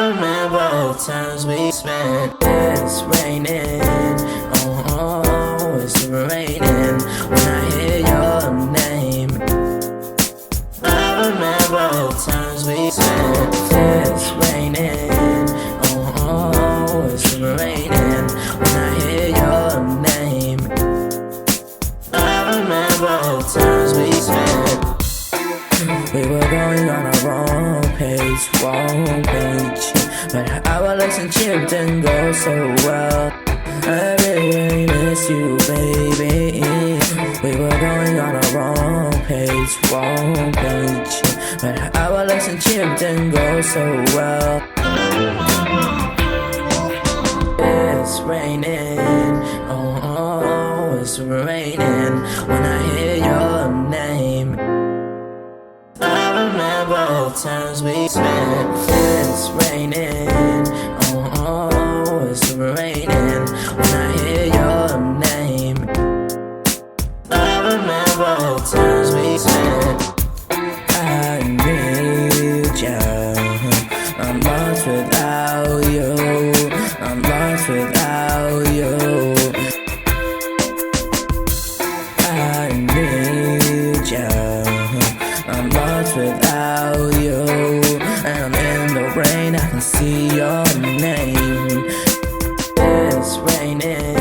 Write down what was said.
remember the times we spent. It's raining, it's raining when I hear your name. I remember the times we spent. It's raining, it's raining when I hear your name. I remember the times we spent. We were going on a wrong page, but our relationship didn't go so well. I really miss you, baby. We were going on a wrong page, but our relationship didn't go so well. It's raining, it's raining when I hear your name. I remember the times we spent. It's raining, it's raining when I hear your name. I remember the times we spent. I need you. I'm lost without you. I'm lost without you. I need you. I'm lost without you, and I'm in the rain, I can see your name. It's raining.